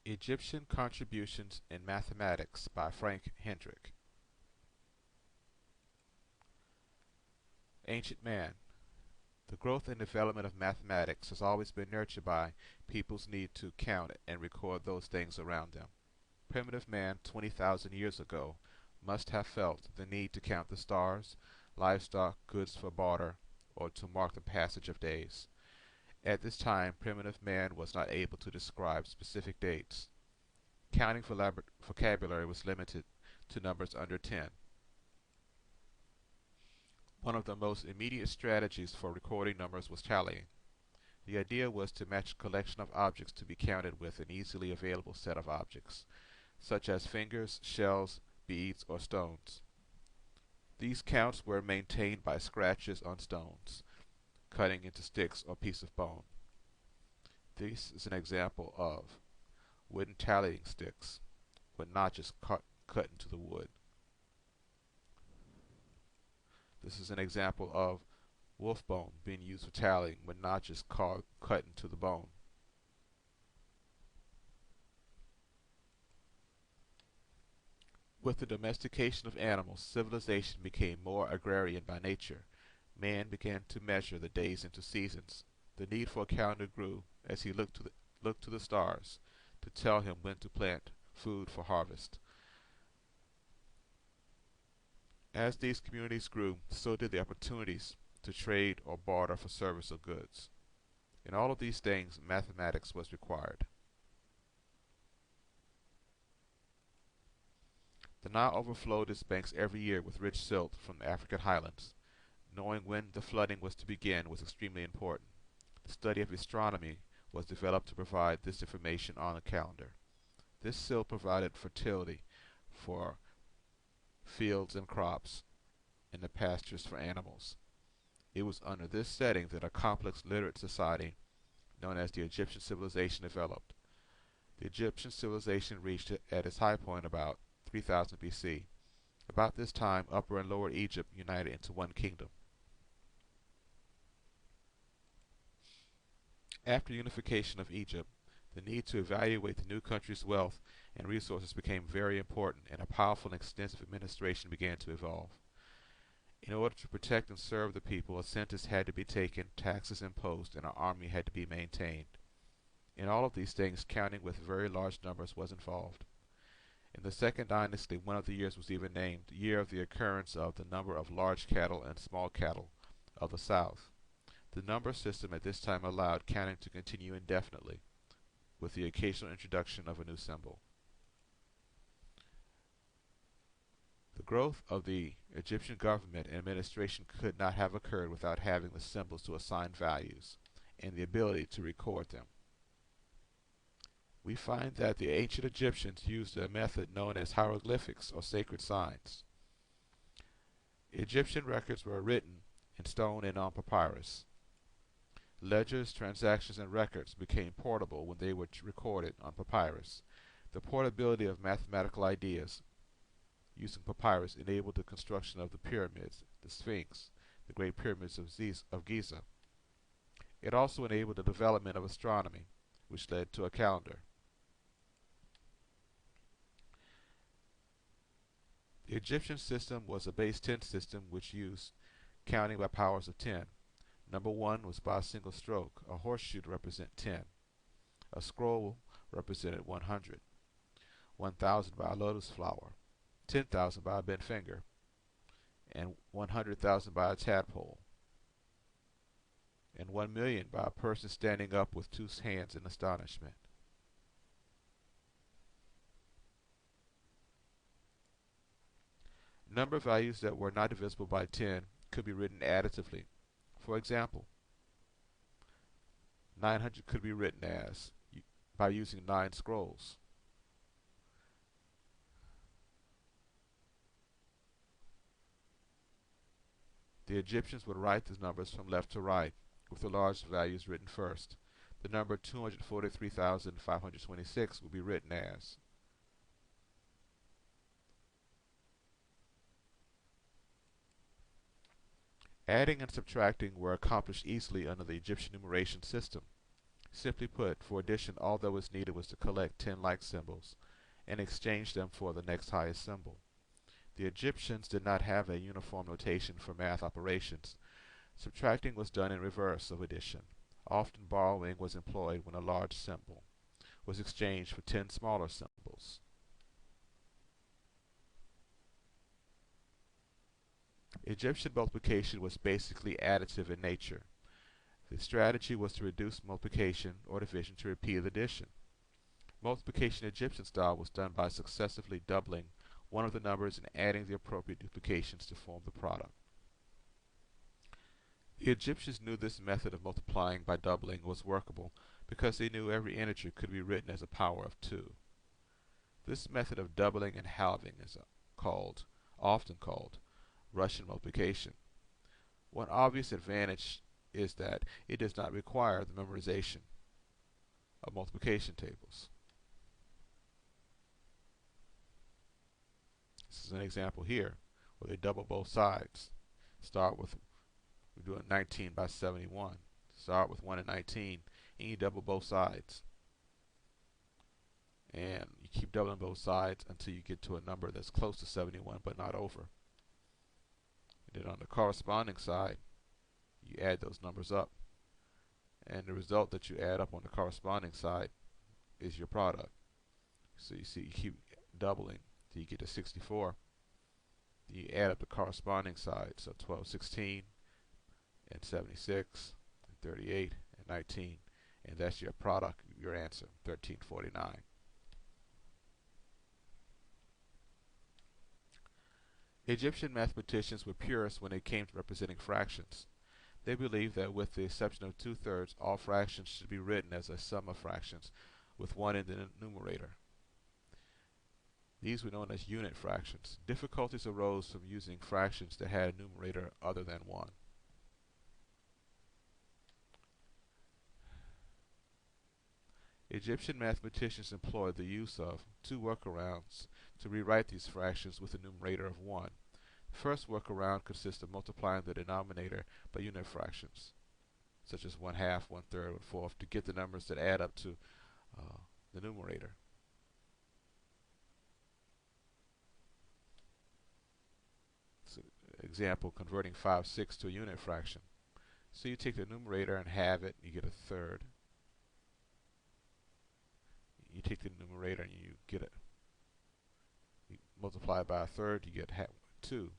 Egyptian Contributions in Mathematics by Frank Hendrick. Ancient Man. The growth and development of mathematics has always been nurtured by people's need to count and record those things around them. Primitive man 20,000 years ago must have felt the need to count the stars, livestock, goods for barter, or to mark the passage of days. At this time, primitive man was not able to describe specific dates. Counting vocabulary was limited to numbers under 10. One of the most immediate strategies for recording numbers was tallying. The idea was to match a collection of objects to be counted with an easily available set of objects, such as fingers, shells, beads, or stones. These counts were maintained by scratches on stones, cutting into sticks or piece of bone. This is an example of wooden tallying sticks with notches cut into the wood. This is an example of wolf bone being used for tallying with notches cut into the bone. With the domestication of animals, civilization became more agrarian by nature. Man began to measure the days into seasons. The need for a calendar grew as he looked to the stars to tell him when to plant food for harvest. As these communities grew, so did the opportunities to trade or barter for service or goods. In all of these things, mathematics was required. The Nile overflowed its banks every year with rich silt from the African highlands. Knowing when the flooding was to begin was extremely important. The study of astronomy was developed to provide this information on a calendar. This silt provided fertility for fields and crops, and the pastures for animals. It was under this setting that a complex literate society known as the Egyptian civilization developed. The Egyptian civilization reached at its high point about 3000 BC. About this time, Upper and Lower Egypt united into one kingdom. After unification of Egypt, the need to evaluate the new country's wealth and resources became very important, and a powerful and extensive administration began to evolve. In order to protect and serve the people, a census had to be taken, taxes imposed, and an army had to be maintained. In all of these things, counting with very large numbers was involved. In the Second Dynasty, one of the years was even named Year of the Occurrence of the Number of Large Cattle and Small Cattle of the South. The number system at this time allowed counting to continue indefinitely, with the occasional introduction of a new symbol. The growth of the Egyptian government and administration could not have occurred without having the symbols to assign values and the ability to record them. We find that the ancient Egyptians used a method known as hieroglyphics or sacred signs. Egyptian records were written in stone and on papyrus. Ledgers, transactions, and records became portable when they were recorded on papyrus. The portability of mathematical ideas using papyrus enabled the construction of the pyramids, the Sphinx, the Great Pyramids of Giza. It also enabled the development of astronomy, which led to a calendar. The Egyptian system was a base 10 system which used counting by powers of 10. Number 1 was by a single stroke. A horseshoe represented 10. A scroll represented 100. 1,000 by a lotus flower. 10,000 by a bent finger. And 100,000 by a tadpole. And 1,000,000 by a person standing up with two hands in astonishment. Number values that were not divisible by 10 could be written additively. For example, 900 could be written as by using 9 scrolls. The Egyptians would write the numbers from left to right, with the large values written first. The number 243,526 would be written as. Adding and subtracting were accomplished easily under the Egyptian numeration system. Simply put, for addition, all that was needed was to collect 10 like symbols and exchange them for the next highest symbol. The Egyptians did not have a uniform notation for math operations. Subtracting was done in reverse of addition. Often borrowing was employed when a large symbol was exchanged for 10 smaller symbols. Egyptian multiplication was basically additive in nature. The strategy was to reduce multiplication or division to repeat addition. Multiplication Egyptian style was done by successively doubling one of the numbers and adding the appropriate duplications to form the product. The Egyptians knew this method of multiplying by doubling was workable because they knew every integer could be written as a power of 2. This method of doubling and halving is often called Russian multiplication. One obvious advantage is that it does not require the memorization of multiplication tables. This is an example here where they double both sides. We're doing 19 by 71. Start with 1 and 19, and you double both sides. And you keep doubling both sides until you get to a number that's close to 71 but not over. And then on the corresponding side, you add those numbers up. And the result that you add up on the corresponding side is your product. So you see, you keep doubling till you get to 64. You add up the corresponding sides, so 12, 16, and 76, and 38, and 19, and that's your product, your answer, 1349. Egyptian mathematicians were purists when it came to representing fractions. They believed that with the exception of 2/3, all fractions should be written as a sum of fractions, with 1 in the numerator. These were known as unit fractions. Difficulties arose from using fractions that had a numerator other than 1. Egyptian mathematicians employed the use of 2 workarounds to rewrite these fractions with a numerator of 1. The first workaround consists of multiplying the denominator by unit fractions, such as 1/2, 1/3, 1/4, to get the numbers that add up to the numerator. So, example, converting 5/6 to a unit fraction. So you take the numerator and halve it, you get 1/3. You take the numerator and you multiply it by 1/3, you get 2.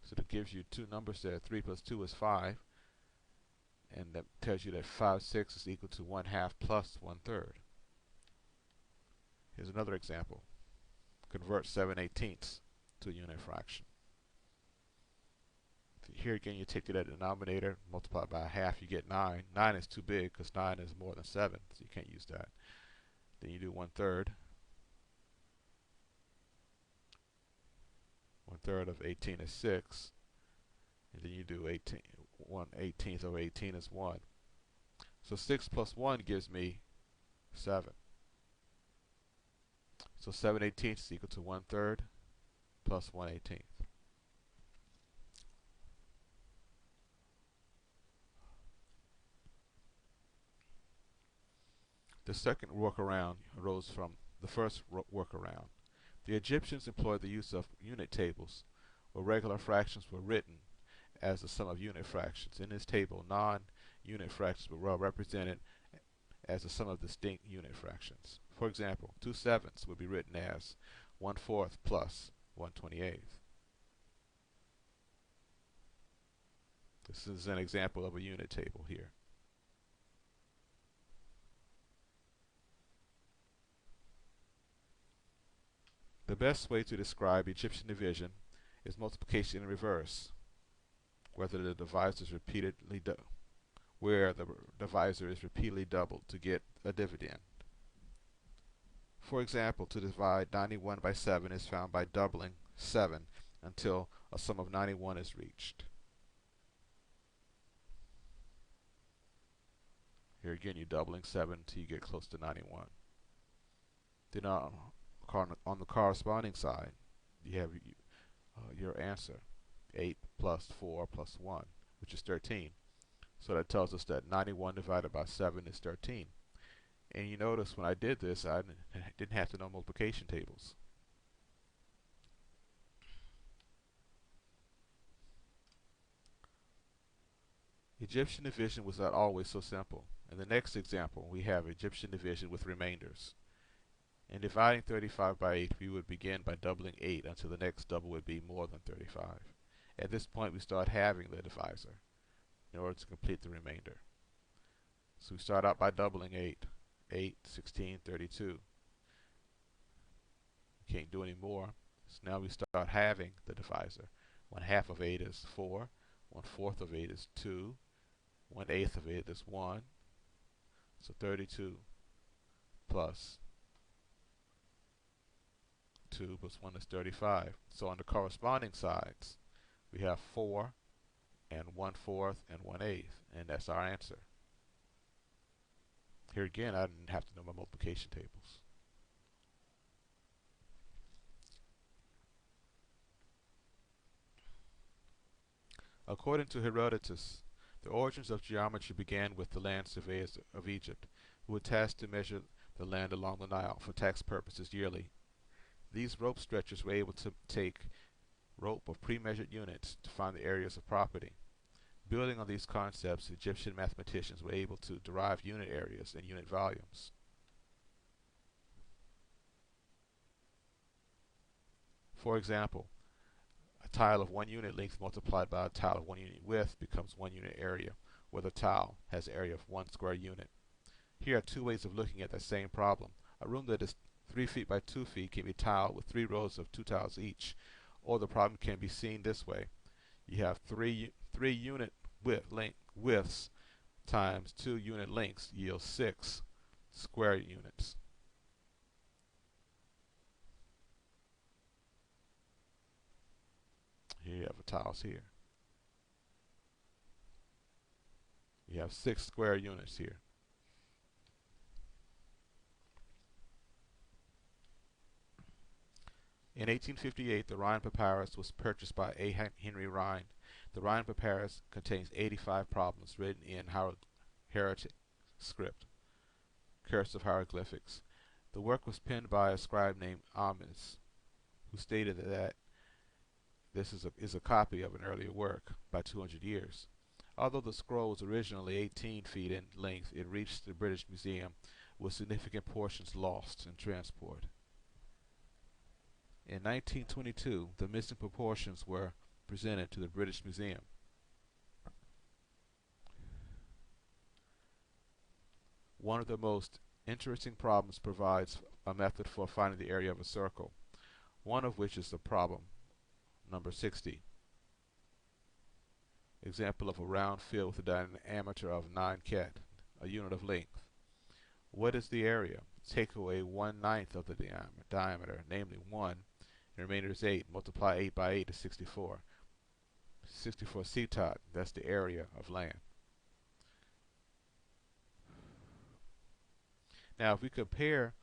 So that gives you two numbers there. 3 plus 2 is 5. And that tells you that 5/6 is equal to 1/2 plus 1/3. Here's another example. Convert 7/18 to a unit fraction. Here again, you take that denominator, multiply by 1/2, you get 9. 9 is too big because 9 is more than 7, so you can't use that. Then you do 1/3. 1/3 of 18 is 6. And then you do 18. 1/18 of 18 is 1. So 6 plus 1 gives me 7. So 7/18 is equal to 1/3 plus 1/18. The second workaround arose from the first workaround. The Egyptians employed the use of unit tables, where regular fractions were written as the sum of unit fractions. In this table, non-unit fractions were well represented as the sum of distinct unit fractions. For example, 2/7 would be written as 1/4 plus 1/28. This is an example of a unit table here. The best way to describe Egyptian division is multiplication in reverse, where the divisor is repeatedly doubled to get a dividend. For example, to divide 91 by 7 is found by doubling 7 until a sum of 91 is reached. Here again, you're doubling 7 until you get close to 91. Then on the corresponding side, you have your answer, 8 plus 4 plus 1, which is 13. So that tells us that 91 divided by 7 is 13. And you notice when I did this, I didn't have to know multiplication tables. Egyptian division was not always so simple. In the next example, we have Egyptian division with remainders. In dividing 35 by 8, we would begin by doubling 8 until the next double would be more than 35. At this point, we start halving the divisor in order to complete the remainder. So we start out by doubling 8. 8, 16, 32. We can't do any more. So now we start halving the divisor. 1/2 of 8 is 4. 1/4 of 8 is 2. 1/8 of 8 is 1. So 32 plus 2 plus 1 is 35. So on the corresponding sides, we have 4 and 1/4 and 1/8, and that's our answer. Here again, I didn't have to know my multiplication tables. According to Herodotus, the origins of geometry began with the land surveyors of Egypt, who were tasked to measure the land along the Nile for tax purposes yearly. These rope stretchers were able to take rope of pre-measured units to find the areas of property. Building on these concepts, Egyptian mathematicians were able to derive unit areas and unit volumes. For example, a tile of 1 unit length multiplied by a tile of 1 unit width becomes 1 unit area, where the tile has an area of 1 square unit. Here are 2 ways of looking at the same problem. A room that is 3 feet by 2 feet can be tiled with 3 rows of 2 tiles each, or the problem can be seen this way. You have 3 unit widths times 2 unit lengths yields 6 square units. Here you have the tiles here. You have 6 square units here. In 1858, the Rhine Papyrus was purchased by A. Henry Rhine. The Rhine Papyrus contains 85 problems written in hieroglyphic script, cursive hieroglyphics. The work was penned by a scribe named Ahmes, who stated that this is a copy of an earlier work by 200 years. Although the scroll was originally 18 feet in length, it reached the British Museum with significant portions lost in transport. In 1922, the missing proportions were presented to the British Museum. One of the most interesting problems provides a method for finding the area of a circle, one of which is the problem number 60. Example of a round field with a diameter of 9 ket, a unit of length. What is the area? Take away 1/9 of the diameter, namely 1, the remainder is 8. Multiply 8 by 8 is 64. 64 setot, that's the area of land. Now if we compare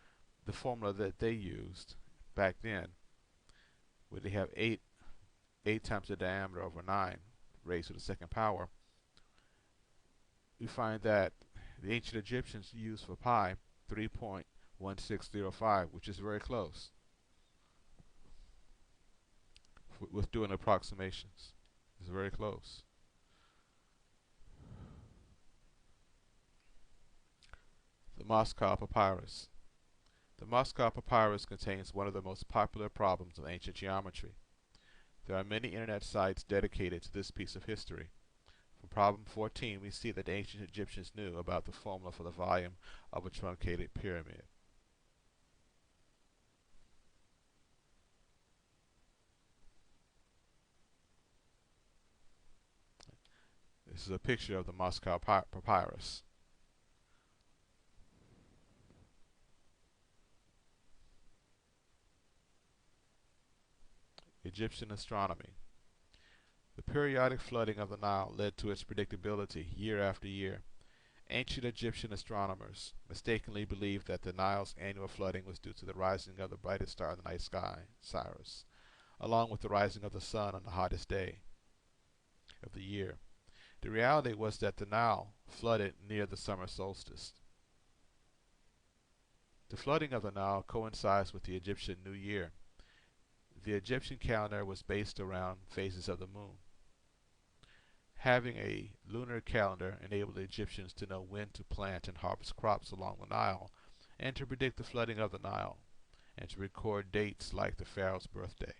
the formula that they used back then, where they have 8 times the diameter over 9 raised to the second power, we find that the ancient Egyptians used for pi 3.1605, which is very close with doing approximations. It's very close. The Moscow Papyrus. The Moscow Papyrus contains one of the most popular problems of ancient geometry. There are many internet sites dedicated to this piece of history. From problem 14, we see that the ancient Egyptians knew about the formula for the volume of a truncated pyramid. This is a picture of the Moscow Papyrus. Egyptian astronomy. The periodic flooding of the Nile led to its predictability year after year. Ancient Egyptian astronomers mistakenly believed that the Nile's annual flooding was due to the rising of the brightest star in the night sky, Sirius, along with the rising of the sun on the hottest day of the year. The reality was that the Nile flooded near the summer solstice. The flooding of the Nile coincides with the Egyptian New Year. The Egyptian calendar was based around phases of the moon. Having a lunar calendar enabled the Egyptians to know when to plant and harvest crops along the Nile, and to predict the flooding of the Nile, and to record dates like the pharaoh's birthday.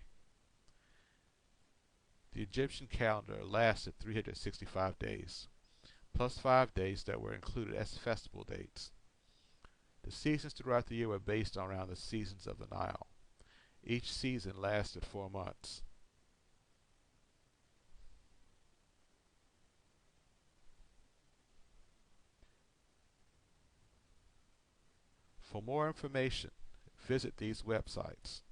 The Egyptian calendar lasted 365 days, plus 5 days that were included as festival dates. The seasons throughout the year were based around the seasons of the Nile. Each season lasted 4 months. For more information, visit these websites.